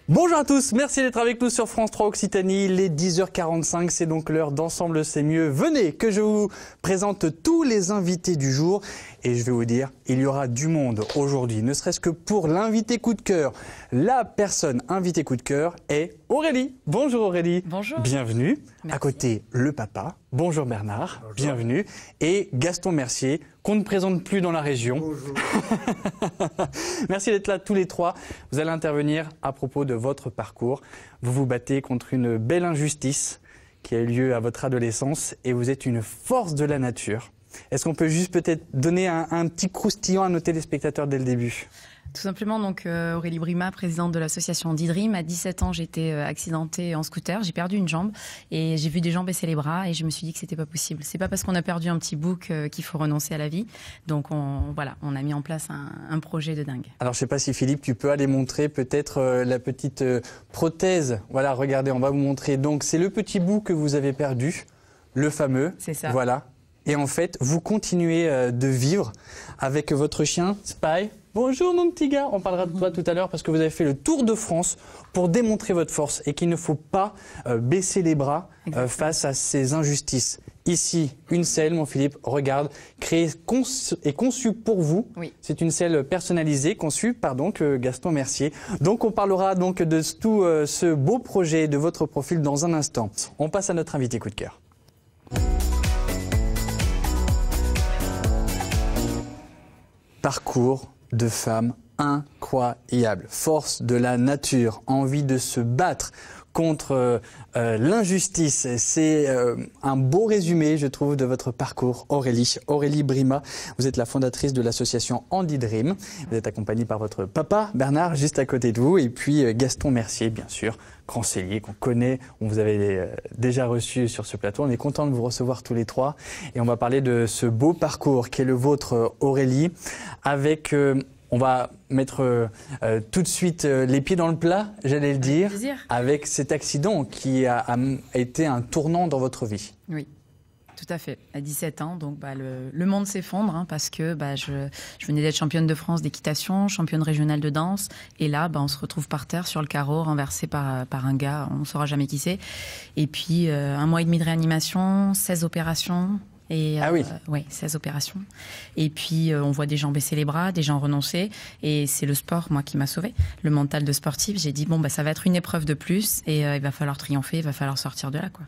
Bonjour à tous, merci d'être avec nous sur France 3 Occitanie. Il est 10h45, c'est donc l'heure d'Ensemble c'est mieux. Venez que je vous présente tous les invités du jour. Et je vais vous dire, il y aura du monde aujourd'hui, ne serait-ce que pour l'invité coup de cœur. La personne invitée coup de cœur est Aurélie. Bonjour Aurélie. Bonjour. Bienvenue. Merci. À côté, le papa. Bonjour Bernard. Bonjour. Bienvenue. Et Gaston Mercier, qu'on ne présente plus dans la région. Bonjour. Merci d'être là tous les trois. Vous allez intervenir à propos de votre parcours. Vous vous battez contre une belle injustice qui a eu lieu à votre adolescence et vous êtes une force de la nature. Est-ce qu'on peut juste peut-être donner un petit croustillant à nos téléspectateurs dès le début ? Tout simplement, donc Aurélie Brima, présidente de l'association Didream. À 17 ans, j'étais accidentée en scooter, j'ai perdu une jambe et j'ai vu des gens baisser les bras et je me suis dit que c'était pas possible. C'est pas parce qu'on a perdu un petit bout qu'il faut renoncer à la vie. Donc on a mis en place un projet de dingue. Alors je sais pas si Philippe, tu peux aller montrer peut-être la petite prothèse. Voilà, regardez, on va vous montrer. Donc c'est le petit bout que vous avez perdu, le fameux. C'est ça. Voilà. Et en fait, vous continuez de vivre avec votre chien Spy. Bonjour mon petit gars, on parlera de toi tout à l'heure parce que vous avez fait le tour de France pour démontrer votre force et qu'il ne faut pas baisser les bras face à ces injustices. Ici, une selle, mon Philippe, regarde, créée et conçue pour vous. Oui. C'est une selle personnalisée, conçue par donc Gaston Mercier. Donc on parlera donc de tout ce beau projet, de votre profil dans un instant. On passe à notre invité coup de cœur. Parcours de femme incroyable, force de la nature, envie de se battre contre l'injustice. C'est un beau résumé, je trouve, de votre parcours, Aurélie. Aurélie Brima, vous êtes la fondatrice de l'association Didream. Vous êtes accompagnée par votre papa, Bernard, juste à côté de vous, et puis Gaston Mercier, bien sûr, grand cellier qu'on connaît. On vous avait déjà reçu sur ce plateau. On est content de vous recevoir tous les trois. Et on va parler de ce beau parcours qui est le vôtre, Aurélie, avec... on va mettre tout de suite les pieds dans le plat, j'allais le dire, avec cet accident qui a été un tournant dans votre vie. Oui. Tout à fait. À 17 ans, donc le monde s'effondre parce que je venais d'être championne de France d'équitation, championne régionale de danse, et là, on se retrouve par terre sur le carreau, renversé par un gars, on ne saura jamais qui c'est. Et puis 1 mois et demi de réanimation, 16 opérations. Et, ah oui. Oui, 16 opérations. Et puis, on voit des gens baisser les bras, des gens renoncer. Et c'est le sport, moi, qui m'a sauvée. Le mental de sportif, j'ai dit, ça va être une épreuve de plus et il va falloir triompher, il va falloir sortir de là, quoi.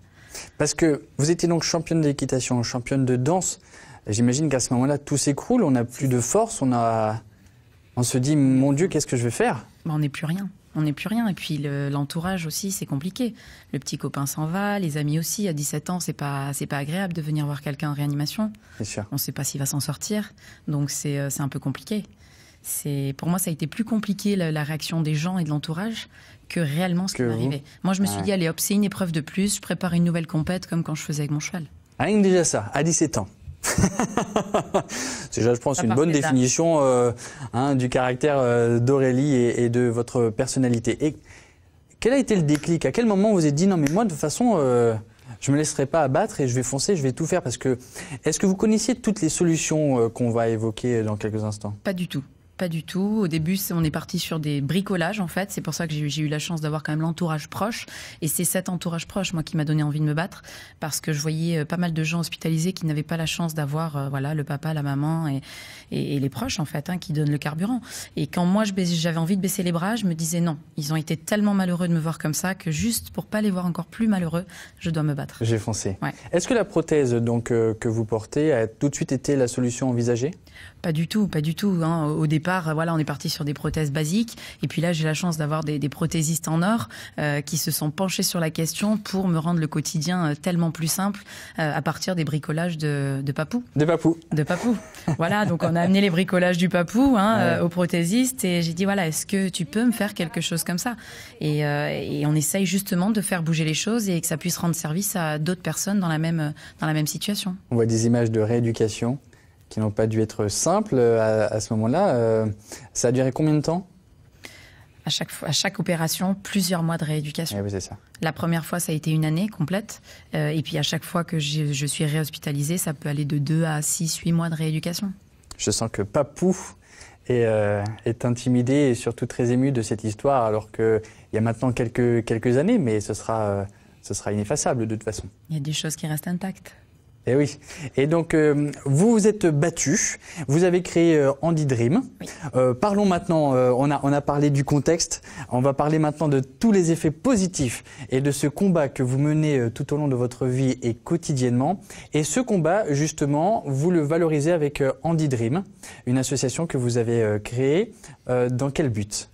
Parce que vous étiez donc championne d'équitation, championne de danse. J'imagine qu'à ce moment-là, tout s'écroule, on n'a plus de force, on se dit, mon Dieu, qu'est-ce que je vais faire ? On n'est plus rien. On n'est plus rien. Et puis l'entourage aussi, c'est compliqué. Le petit copain s'en va, les amis aussi. À 17 ans, c'est pas agréable de venir voir quelqu'un en réanimation. C'est sûr. On ne sait pas s'il va s'en sortir. Donc c'est un peu compliqué. Pour moi, ça a été plus compliqué la réaction des gens et de l'entourage que réellement ce qui m'est arrivé. Moi, je me suis dit, allez hop, c'est une épreuve de plus. Je prépare une nouvelle compète comme quand je faisais avec mon cheval. Rien que déjà ça, à 17 ans. Déjà, je pense, une bonne définition du caractère d'Aurélie et de votre personnalité. Et quel a été le déclic ? À quel moment vous vous êtes dit, non mais moi de toute façon, je me laisserai pas abattre et je vais foncer, je vais tout faire ? Parce que, est-ce que vous connaissiez toutes les solutions qu'on va évoquer dans quelques instants ? Pas du tout. Pas du tout. Au début, on est parti sur des bricolages, en fait. C'est pour ça que j'ai eu la chance d'avoir quand même l'entourage proche. Et c'est cet entourage proche, moi, qui m'a donné envie de me battre. Parce que je voyais pas mal de gens hospitalisés qui n'avaient pas la chance d'avoir le papa, la maman et les proches, en fait, qui donnent le carburant. Et quand moi, j'avais envie de baisser les bras, je me disais non. Ils ont été tellement malheureux de me voir comme ça que juste pour pas les voir encore plus malheureux, je dois me battre. J'ai foncé. Ouais. Est-ce que la prothèse donc, que vous portez a tout de suite été la solution envisagée ? Pas du tout, pas du tout. Au départ, on est parti sur des prothèses basiques. Et puis là, j'ai la chance d'avoir des prothésistes en or qui se sont penchés sur la question pour me rendre le quotidien tellement plus simple à partir des bricolages de Papou. De Papou. De Papou. Voilà, donc on a amené les bricolages du Papou aux prothésistes et j'ai dit, est-ce que tu peux me faire quelque chose comme ça ? Et on essaye justement de faire bouger les choses et que ça puisse rendre service à d'autres personnes dans la même situation. On voit des images de rééducation qui n'ont pas dû être simples à ce moment-là. Ça a duré combien de temps ? À chaque opération, plusieurs mois de rééducation. Oui, c'est ça. La première fois, ça a été 1 année complète. Et puis à chaque fois que je suis réhospitalisée, ça peut aller de 2 à 6, 8 mois de rééducation. Je sens que Papou est intimidé et surtout très ému de cette histoire, alors qu'il y a maintenant quelques années, mais ce sera ineffaçable de toute façon. Il y a des choses qui restent intactes. Et oui. Et donc, vous vous êtes battu, vous avez créé Andy Dream. Oui. Parlons maintenant, on a parlé du contexte, on va parler maintenant de tous les effets positifs et de ce combat que vous menez tout au long de votre vie et quotidiennement. Et ce combat, justement, vous le valorisez avec Andy Dream, une association que vous avez créée. Dans quel but ?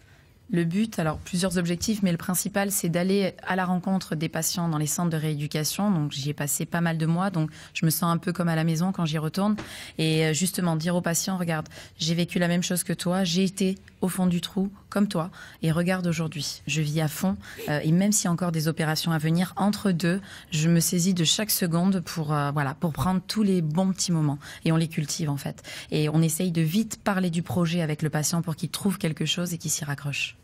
Le but, alors plusieurs objectifs, mais le principal, c'est d'aller à la rencontre des patients dans les centres de rééducation. Donc j'y ai passé pas mal de mois, donc je me sens un peu comme à la maison quand j'y retourne. Et justement, dire aux patients, regarde, j'ai vécu la même chose que toi, j'ai été au fond du trou comme toi, et regarde aujourd'hui, je vis à fond. Et même s'il y a encore des opérations à venir, entre deux, je me saisis de chaque seconde pour prendre tous les bons petits moments. Et on les cultive en fait. Et on essaye de vite parler du projet avec le patient pour qu'il trouve quelque chose et qu'il s'y raccroche.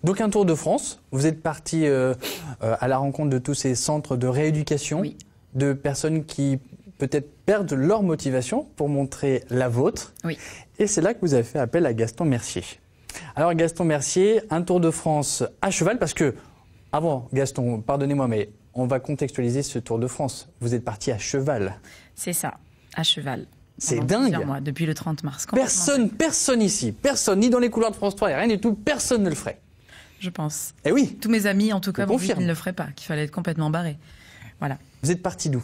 Donc un tour de France, vous êtes parti à la rencontre de tous ces centres de rééducation, Oui. de personnes qui peut-être perdent leur motivation pour montrer la vôtre. Oui. Et c'est là que vous avez fait appel à Gaston Mercier. Alors Gaston Mercier, un tour de France à cheval, parce que, avant Gaston, pardonnez-moi, mais on va contextualiser ce tour de France. Vous êtes parti à cheval. C'est ça, à cheval. C'est Pendant dingue. plusieurs mois, depuis le 30 mars. Personne ici, personne, ni dans les couloirs de France 3, et rien du tout, personne ne le ferait. Je pense. Eh oui. Tous mes amis, en tout cas, m'ont dit confirme. qu'ils ne le feraient pas, qu'il fallait être complètement barré. Voilà. Vous êtes parti d'où?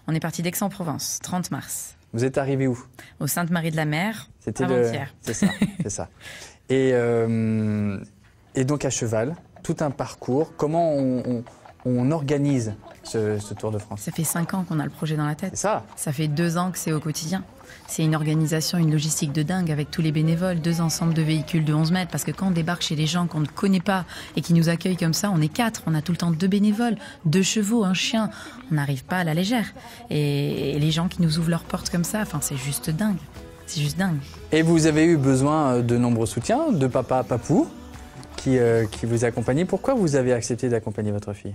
On est parti d'Aix-en-Provence, 30 mars. Vous êtes arrivé où? Au Sainte-Marie-de-la-Mer, C'était avant-hier. C'est ça, c'est ça. Et donc à cheval, tout un parcours. Comment on organise ce Tour de France? Ça fait 5 ans qu'on a le projet dans la tête. C'est ça. Ça fait 2 ans que c'est au quotidien. C'est une organisation, une logistique de dingue avec tous les bénévoles, 2 ensembles de véhicules de 11 mètres. Parce que quand on débarque chez les gens qu'on ne connaît pas et qui nous accueillent comme ça, on est 4. On a tout le temps 2 bénévoles, 2 chevaux, un chien. On n'arrive pas à la légère. Et les gens qui nous ouvrent leurs portes comme ça, enfin, c'est juste dingue. C'est juste dingue. Et vous avez eu besoin de nombreux soutiens, de papa, papou, qui vous accompagnait. Pourquoi vous avez accepté d'accompagner votre fille?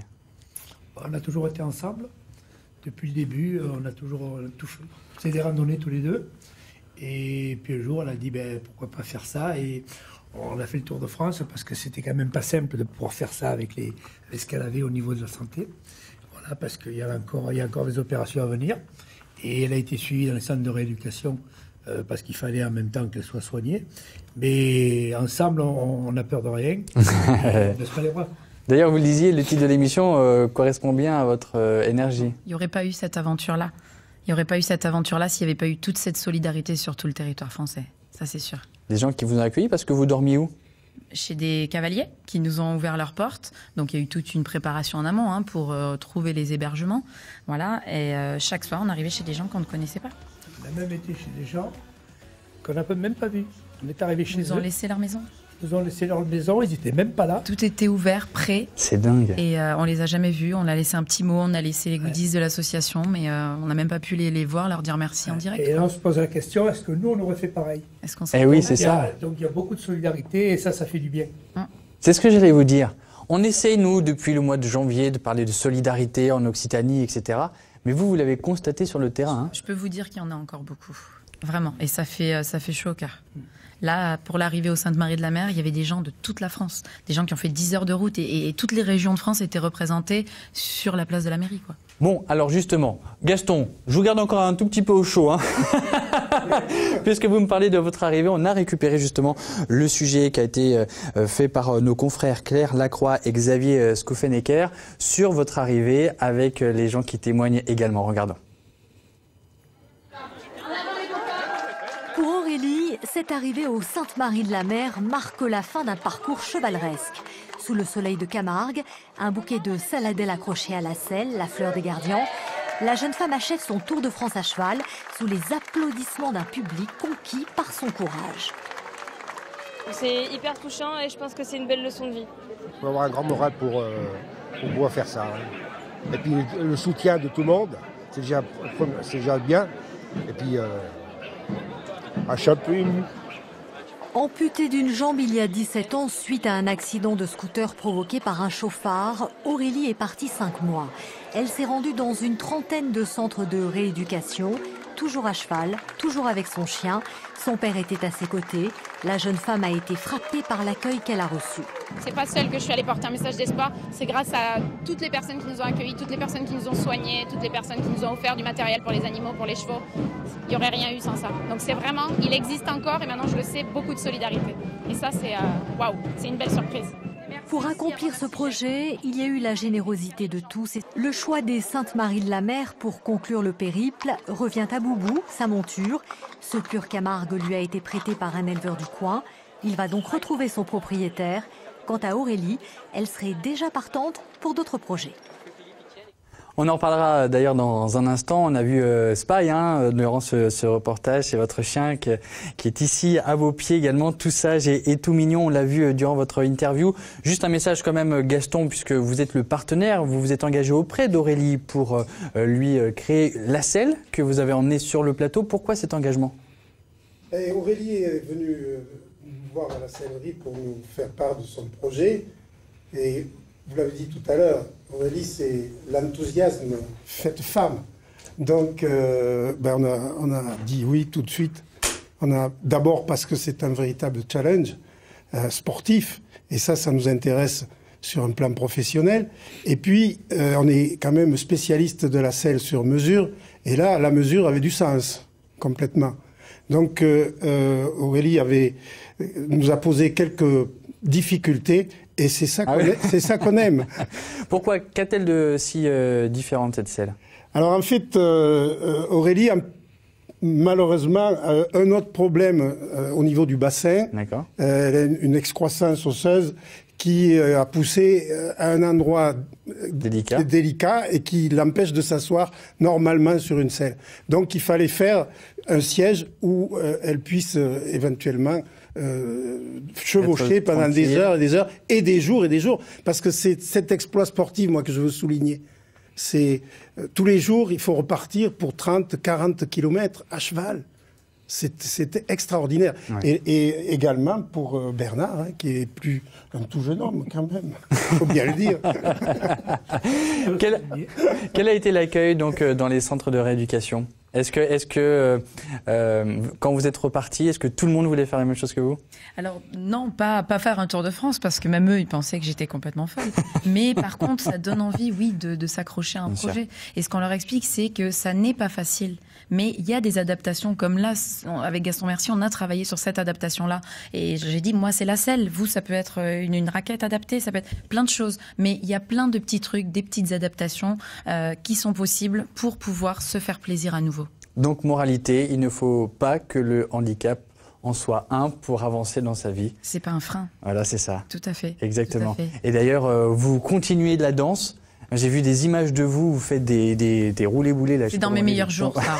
On a toujours été ensemble. Depuis le début, on a toujours fait des randonnées tous les deux. Et puis un jour, elle a dit, pourquoi pas faire ça? Et on a fait le Tour de France parce que c'était quand même pas simple de pouvoir faire ça avec ce qu'elle avait au niveau de la santé. Voilà, parce qu'il y a encore des opérations à venir. Et elle a été suivie dans les centres de rééducation parce qu'il fallait en même temps qu'elle soit soignée. Mais ensemble, on n'a peur de rien. On laisse pas les bras. D'ailleurs, vous le disiez, le titre de l'émission correspond bien à votre énergie. Il n'y aurait pas eu cette aventure-là. Il n'y aurait pas eu cette aventure-là s'il n'y avait pas eu toute cette solidarité sur tout le territoire français. Ça, c'est sûr. Des gens qui vous ont accueillis parce que vous dormiez où? Chez des cavaliers qui nous ont ouvert leurs portes. Donc, il y a eu toute une préparation en amont pour trouver les hébergements. Voilà. Et chaque soir, on arrivait chez des gens qu'on ne connaissait pas. On a même été chez des gens qu'on n'a même pas vus. On est arrivé chez eux. Ils nous ont laissé leur maison. Ils nous ont laissé leur maison, ils n'étaient même pas là. Tout était ouvert, prêt. C'est dingue. Et on les a jamais vus. On a laissé un petit mot, on a laissé les goodies de l'association, mais on n'a même pas pu les voir, leur dire merci en direct. Et là, on se pose la question, est-ce que nous, on aurait fait pareil? Est-ce qu'on Eh oui, c'est ça. Donc il y a beaucoup de solidarité et ça fait du bien. C'est ce que j'allais vous dire. On essaye, nous, depuis le mois de janvier, de parler de solidarité en Occitanie, etc. Mais vous l'avez constaté sur le terrain. Je peux vous dire qu'il y en a encore beaucoup. Vraiment. Et ça fait chaud au cœur. Là, pour l'arrivée au Sainte-Marie-de-la-Mer, il y avait des gens de toute la France. Des gens qui ont fait 10 heures de route et toutes les régions de France étaient représentées sur la place de la mairie, quoi. Bon, alors justement, Gaston, je vous garde encore un tout petit peu au chaud. Puisque vous me parlez de votre arrivée, on a récupéré justement le sujet qui a été fait par nos confrères Claire Lacroix et Xavier Skoufenecker sur votre arrivée avec les gens qui témoignent également. Regardons. Pour Aurélie, cette arrivée au Sainte-Marie-de-la-Mer marque la fin d'un parcours chevaleresque. Sous le soleil de Camargue, un bouquet de saladelles accroché à la selle, la fleur des gardiens, la jeune femme achève son tour de France à cheval sous les applaudissements d'un public conquis par son courage. C'est hyper touchant et je pense que c'est une belle leçon de vie. Il faut avoir un grand moral pour pouvoir faire ça. Et puis le soutien de tout le monde, c'est déjà bien. Et puis à Chapuis. Amputée d'une jambe il y a 17 ans suite à un accident de scooter provoqué par un chauffard, Aurélie est partie 5 mois. Elle s'est rendue dans une trentaine de centres de rééducation, toujours à cheval, toujours avec son chien. Son père était à ses côtés. La jeune femme a été frappée par l'accueil qu'elle a reçu. C'est pas seule que je suis allée porter un message d'espoir, c'est grâce à toutes les personnes qui nous ont accueillis, toutes les personnes qui nous ont soignés, toutes les personnes qui nous ont offert du matériel pour les animaux, pour les chevaux. Il n'y aurait rien eu sans ça. Donc c'est vraiment, il existe encore et maintenant je le sais, beaucoup de solidarité. Et ça c'est, waouh, c'est une belle surprise. Pour accomplir ce projet, il y a eu la générosité de tous. Le choix des Saintes-Maries-de-la-Mer pour conclure le périple revient à Boubou, sa monture. Ce pur Camargue lui a été prêté par un éleveur du coin. Il va donc retrouver son propriétaire. Quant à Aurélie, elle serait déjà partante pour d'autres projets. On en reparlera d'ailleurs dans un instant. On a vu Spy durant ce reportage. C'est votre chien qui est ici à vos pieds également, tout sage et tout mignon. On l'a vu durant votre interview. Juste un message quand même, Gaston, puisque vous êtes le partenaire. Vous vous êtes engagé auprès d'Aurélie pour lui créer la selle que vous avez emmenée sur le plateau. Pourquoi cet engagement? Aurélie est venue nous voir à la sellerie pour nous faire part de son projet. Et vous l'avez dit tout à l'heure, Aurélie, c'est l'enthousiasme fait femme. Donc, on a dit oui tout de suite. D'abord parce que c'est un véritable challenge sportif. Et ça nous intéresse sur un plan professionnel. Et puis, on est quand même spécialiste de la selle sur mesure. Et là, la mesure avait du sens, complètement. Donc, Aurélie nous a posé quelques difficultés. Et c'est ça qu'on aime. Pourquoi? Qu'a-t-elle de si différent de cette selle? Alors en fait, Aurélie a malheureusement un autre problème au niveau du bassin. D'accord. Elle a une excroissance osseuse qui a poussé à un endroit délicat et qui l'empêche de s'asseoir normalement sur une selle. Donc il fallait faire un siège où elle puisse éventuellement chevaucher pendant des heures et des jours, parce que c'est cet exploit sportif, moi, que je veux souligner. C'est tous les jours, il faut repartir pour 30-40 kilomètres à cheval. C'était extraordinaire. Ouais. Et également pour Bernard, qui est plus un tout jeune homme quand même, il faut bien le dire. Quel a été l'accueil donc dans les centres de rééducation? Est-ce que quand vous êtes reparti, est-ce que tout le monde voulait faire la même chose que vous? Alors non, pas faire un Tour de France, parce que même eux, ils pensaient que j'étais complètement folle. Mais par contre, ça donne envie, oui, de s'accrocher à un projet. Et ce qu'on leur explique, c'est que ça n'est pas facile. Mais il y a des adaptations, comme là, avec Gaston Mercier, on a travaillé sur cette adaptation-là. Et j'ai dit, moi, c'est la selle. Vous, ça peut être une raquette adaptée, ça peut être plein de choses. Mais il y a plein de petits trucs, des petites adaptations qui sont possibles pour pouvoir se faire plaisir à nouveau. Donc, moralité, il ne faut pas que le handicap en soit un pour avancer dans sa vie. C'est pas un frein. Voilà, c'est ça. Tout à fait. Exactement. Tout à fait. Et d'ailleurs, vous continuez de la danse. J'ai vu des images de vous, vous faites des roulés-boulés. C'est dans mes meilleurs jours, ça.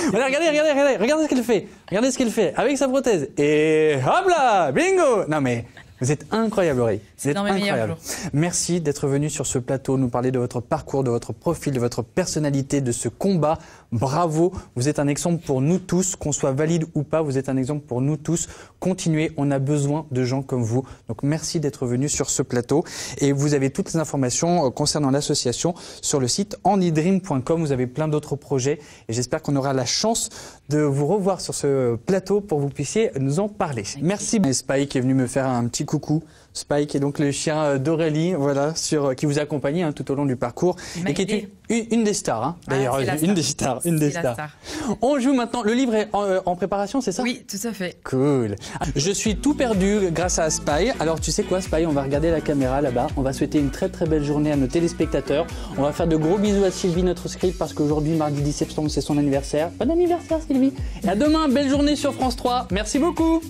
Voilà, regardez ce qu'elle fait. Regardez ce qu'elle fait avec sa prothèse. Et hop là, bingo. Non mais... Vous êtes incroyable, Aurélie. Vous êtes incroyable. Merci d'être venu sur ce plateau, nous parler de votre parcours, de votre profil, de votre personnalité, de ce combat. Bravo. Vous êtes un exemple pour nous tous, qu'on soit valide ou pas. Vous êtes un exemple pour nous tous. Continuez. On a besoin de gens comme vous. Donc, merci d'être venu sur ce plateau. Et vous avez toutes les informations concernant l'association sur le site anidream.com. Vous avez plein d'autres projets. Et j'espère qu'on aura la chance de vous revoir sur ce plateau pour que vous puissiez nous en parler. Merci. Spy qui est venu me faire un petit coucou. Spy qui est donc le chien d'Aurélie, voilà, qui vous accompagne tout au long du parcours et qui est une des stars, d'ailleurs, une des stars. On joue maintenant. Le livre est en préparation, c'est ça? Oui, tout à fait. Cool. Je suis tout perdu grâce à Spy. Alors tu sais quoi, Spy, on va regarder la caméra là-bas. On va souhaiter une très très belle journée à nos téléspectateurs. On va faire de gros bisous à Sylvie, notre script, parce qu'aujourd'hui, mardi 10 septembre, c'est son anniversaire. Bon anniversaire, Sylvie. Et à demain, belle journée sur France 3. Merci beaucoup.